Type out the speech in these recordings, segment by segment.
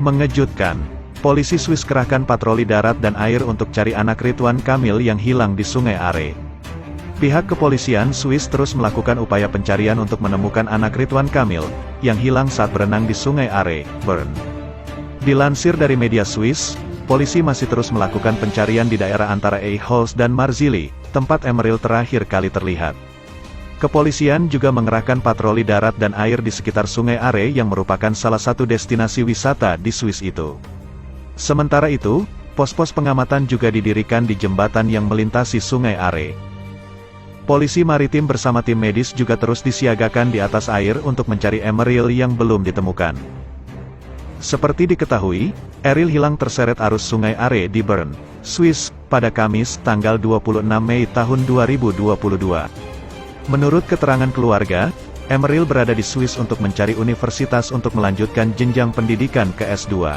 Mengejutkan, polisi Swiss kerahkan patroli darat dan air untuk cari anak Ridwan Kamil yang hilang di Sungai Are. Pihak kepolisian Swiss terus melakukan upaya pencarian untuk menemukan anak Ridwan Kamil, yang hilang saat berenang di Sungai Are, Bern. Dilansir dari media Swiss, polisi masih terus melakukan pencarian di daerah antara Eichholz dan Marzili, tempat Emeril terakhir kali terlihat. Kepolisian juga mengerahkan patroli darat dan air di sekitar Sungai Are yang merupakan salah satu destinasi wisata di Swiss itu. Sementara itu, pos-pos pengamatan juga didirikan di jembatan yang melintasi Sungai Are. Polisi maritim bersama tim medis juga terus disiagakan di atas air untuk mencari Emeril yang belum ditemukan. Seperti diketahui, Emeril hilang terseret arus Sungai Are di Bern, Swiss, pada Kamis, tanggal 26 Mei tahun 2022. Menurut keterangan keluarga, Emeril berada di Swiss untuk mencari universitas untuk melanjutkan jenjang pendidikan ke S2.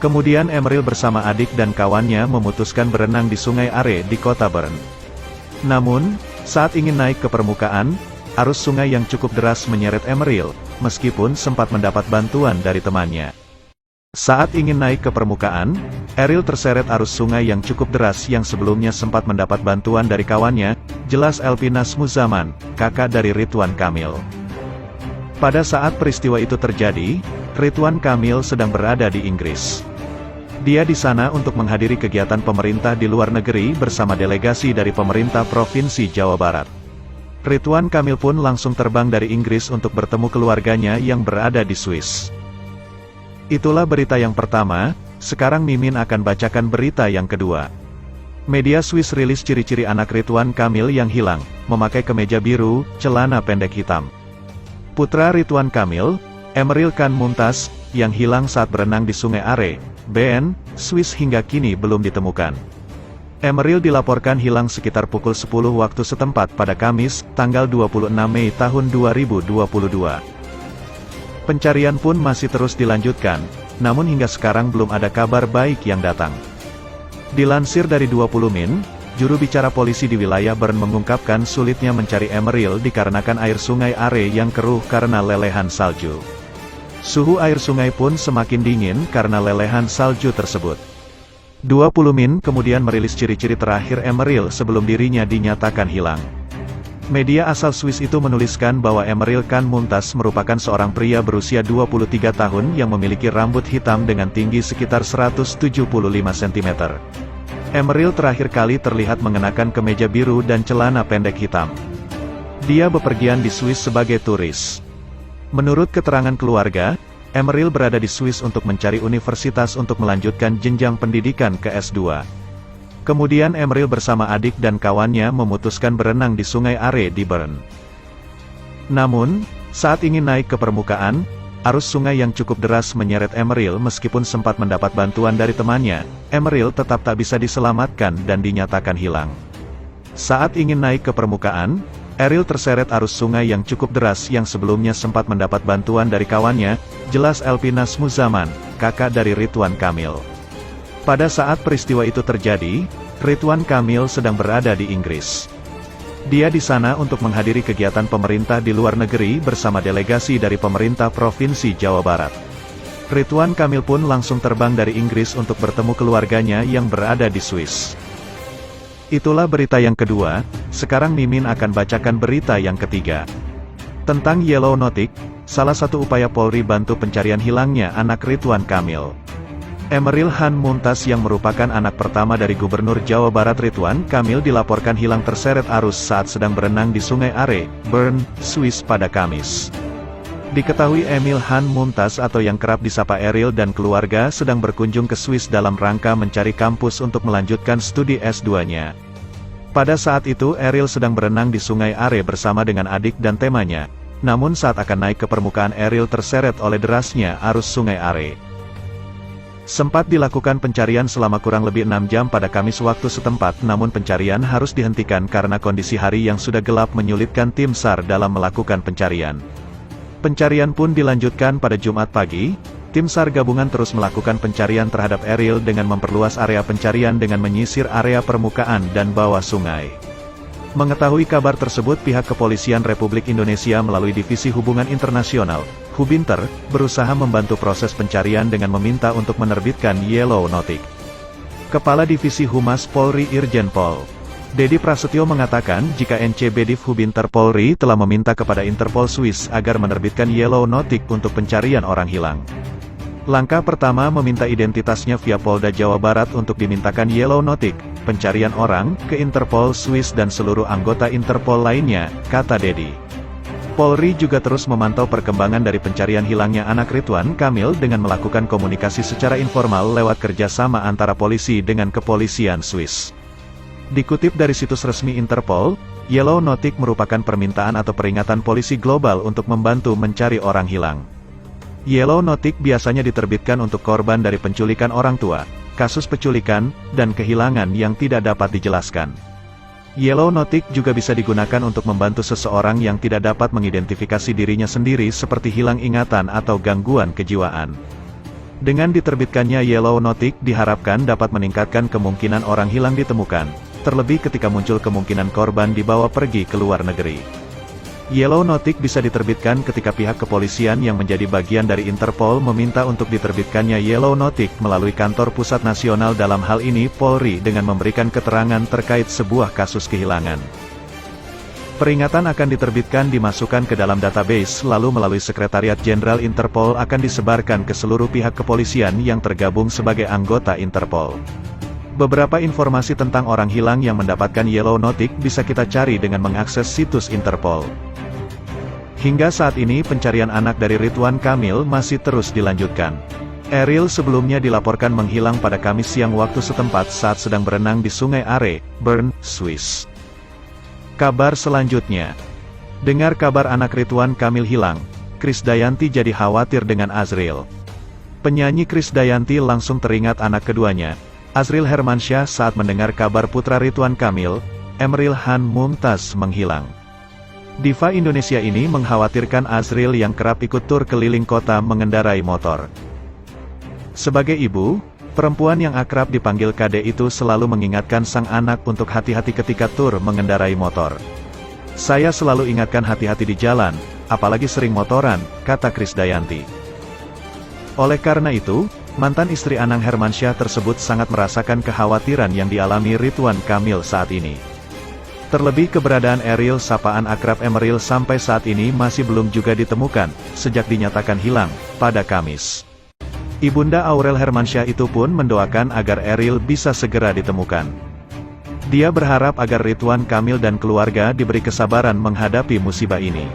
Kemudian Emeril bersama adik dan kawannya memutuskan berenang di Sungai Are di kota Bern. Namun, saat ingin naik ke permukaan, arus sungai yang cukup deras menyeret Emeril, meskipun sempat mendapat bantuan dari temannya. Saat ingin naik ke permukaan, Emeril terseret arus sungai yang cukup deras yang sebelumnya sempat mendapat bantuan dari kawannya, jelas Elpinas Muzaman, kakak dari Ridwan Kamil. Pada saat peristiwa itu terjadi, Ridwan Kamil sedang berada di Inggris. Dia di sana untuk menghadiri kegiatan pemerintah di luar negeri bersama delegasi dari pemerintah Provinsi Jawa Barat. Ridwan Kamil pun langsung terbang dari Inggris untuk bertemu keluarganya yang berada di Swiss. Itulah berita yang pertama, sekarang Mimin akan bacakan berita yang kedua. Media Swiss rilis ciri-ciri anak Ridwan Kamil yang hilang, memakai kemeja biru, celana pendek hitam. Putra Ridwan Kamil, Emeril Khan Mumtaz, yang hilang saat berenang di Sungai Are, Bern, Swiss hingga kini belum ditemukan. Emeril dilaporkan hilang sekitar pukul 10 waktu setempat pada Kamis, tanggal 26 Mei tahun 2022. Pencarian pun masih terus dilanjutkan, namun hingga sekarang belum ada kabar baik yang datang. Dilansir dari 20 Min, juru bicara polisi di wilayah Bern mengungkapkan sulitnya mencari Emeril dikarenakan air Sungai Are yang keruh karena lelehan salju. Suhu air sungai pun semakin dingin karena lelehan salju tersebut. 20 Min kemudian merilis ciri-ciri terakhir Emeril sebelum dirinya dinyatakan hilang. Media asal Swiss itu menuliskan bahwa Emeril Khan Mumtaz merupakan seorang pria berusia 23 tahun yang memiliki rambut hitam dengan tinggi sekitar 175 cm. Emeril terakhir kali terlihat mengenakan kemeja biru dan celana pendek hitam. Dia bepergian di Swiss sebagai turis. Menurut keterangan keluarga, Emeril berada di Swiss untuk mencari universitas untuk melanjutkan jenjang pendidikan ke S2. Kemudian Emeril bersama adik dan kawannya memutuskan berenang di Sungai Are di Bern. Namun, saat ingin naik ke permukaan, arus sungai yang cukup deras menyeret Emeril meskipun sempat mendapat bantuan dari temannya, Emeril tetap tak bisa diselamatkan dan dinyatakan hilang. Saat ingin naik ke permukaan, Emeril terseret arus sungai yang cukup deras yang sebelumnya sempat mendapat bantuan dari kawannya, jelas Elpinas Muzaman, kakak dari Ridwan Kamil. Pada saat peristiwa itu terjadi, Ridwan Kamil sedang berada di Inggris. Dia di sana untuk menghadiri kegiatan pemerintah di luar negeri bersama delegasi dari pemerintah Provinsi Jawa Barat. Ridwan Kamil pun langsung terbang dari Inggris untuk bertemu keluarganya yang berada di Swiss. Itulah berita yang kedua, sekarang Mimin akan bacakan berita yang ketiga. Tentang Yellow Nautic, salah satu upaya Polri bantu pencarian hilangnya anak Ridwan Kamil. Emeril Khan Mumtaz yang merupakan anak pertama dari Gubernur Jawa Barat Ridwan Kamil dilaporkan hilang terseret arus saat sedang berenang di Sungai Are, Bern, Swiss pada Kamis. Diketahui Emeril Khan Mumtaz atau yang kerap disapa Emeril dan keluarga sedang berkunjung ke Swiss dalam rangka mencari kampus untuk melanjutkan studi S2-nya. Pada saat itu Emeril sedang berenang di Sungai Are bersama dengan adik dan temannya. Namun saat akan naik ke permukaan Emeril terseret oleh derasnya arus Sungai Are. Sempat dilakukan pencarian selama kurang lebih 6 jam pada Kamis waktu setempat, namun pencarian harus dihentikan karena kondisi hari yang sudah gelap menyulitkan tim SAR dalam melakukan pencarian. Pencarian pun dilanjutkan pada Jumat pagi. Tim SAR gabungan terus melakukan pencarian terhadap Emeril dengan memperluas area pencarian dengan menyisir area permukaan dan bawah sungai. Mengetahui kabar tersebut, pihak Kepolisian Republik Indonesia melalui Divisi Hubungan Internasional, Hubinter, berusaha membantu proses pencarian dengan meminta untuk menerbitkan Yellow Notice. Kepala Divisi Humas Polri Irjen Pol Dedi Prasetyo mengatakan jika NCB Div Hubinter Polri telah meminta kepada Interpol Swiss agar menerbitkan Yellow Notice untuk pencarian orang hilang. Langkah pertama meminta identitasnya via Polda Jawa Barat untuk dimintakan Yellow Notice, pencarian orang, ke Interpol Swiss dan seluruh anggota Interpol lainnya, kata Dedi. Polri juga terus memantau perkembangan dari pencarian hilangnya anak Ridwan Kamil dengan melakukan komunikasi secara informal lewat kerjasama antara polisi dengan kepolisian Swiss. Dikutip dari situs resmi Interpol, Yellow Notice merupakan permintaan atau peringatan polisi global untuk membantu mencari orang hilang. Yellow Notice biasanya diterbitkan untuk korban dari penculikan orang tua, kasus penculikan, dan kehilangan yang tidak dapat dijelaskan. Yellow Notice juga bisa digunakan untuk membantu seseorang yang tidak dapat mengidentifikasi dirinya sendiri seperti hilang ingatan atau gangguan kejiwaan. Dengan diterbitkannya Yellow Notice diharapkan dapat meningkatkan kemungkinan orang hilang ditemukan, terlebih ketika muncul kemungkinan korban dibawa pergi ke luar negeri. Yellow Notice bisa diterbitkan ketika pihak kepolisian yang menjadi bagian dari Interpol meminta untuk diterbitkannya Yellow Notice melalui Kantor Pusat Nasional, dalam hal ini Polri, dengan memberikan keterangan terkait sebuah kasus kehilangan. Peringatan akan diterbitkan dimasukkan ke dalam database lalu melalui Sekretariat Jenderal Interpol akan disebarkan ke seluruh pihak kepolisian yang tergabung sebagai anggota Interpol. Beberapa informasi tentang orang hilang yang mendapatkan Yellow Notice bisa kita cari dengan mengakses situs Interpol. Hingga saat ini pencarian anak dari Ridwan Kamil masih terus dilanjutkan. Ariel sebelumnya dilaporkan menghilang pada Kamis siang waktu setempat saat sedang berenang di Sungai Are, Bern, Swiss. Kabar selanjutnya. Dengar kabar anak Ridwan Kamil hilang, Krisdayanti jadi khawatir dengan Azril. Penyanyi Krisdayanti langsung teringat anak keduanya, Azril Hermansyah, saat mendengar kabar putra Ridwan Kamil, Emril Han Mumtaz, menghilang. Diva Indonesia ini mengkhawatirkan Azril yang kerap ikut tur keliling kota mengendarai motor. Sebagai ibu, perempuan yang akrab dipanggil Kade itu selalu mengingatkan sang anak untuk hati-hati ketika tur mengendarai motor. Saya selalu ingatkan hati-hati di jalan, apalagi sering motoran, kata Krisdayanti. Oleh karena itu, mantan istri Anang Hermansyah tersebut sangat merasakan kekhawatiran yang dialami Ridwan Kamil saat ini. Terlebih keberadaan Ariel sapaan akrab Emril sampai saat ini masih belum juga ditemukan, sejak dinyatakan hilang, pada Kamis. Ibunda Aurel Hermansyah itu pun mendoakan agar Ariel bisa segera ditemukan. Dia berharap agar Ridwan Kamil dan keluarga diberi kesabaran menghadapi musibah ini.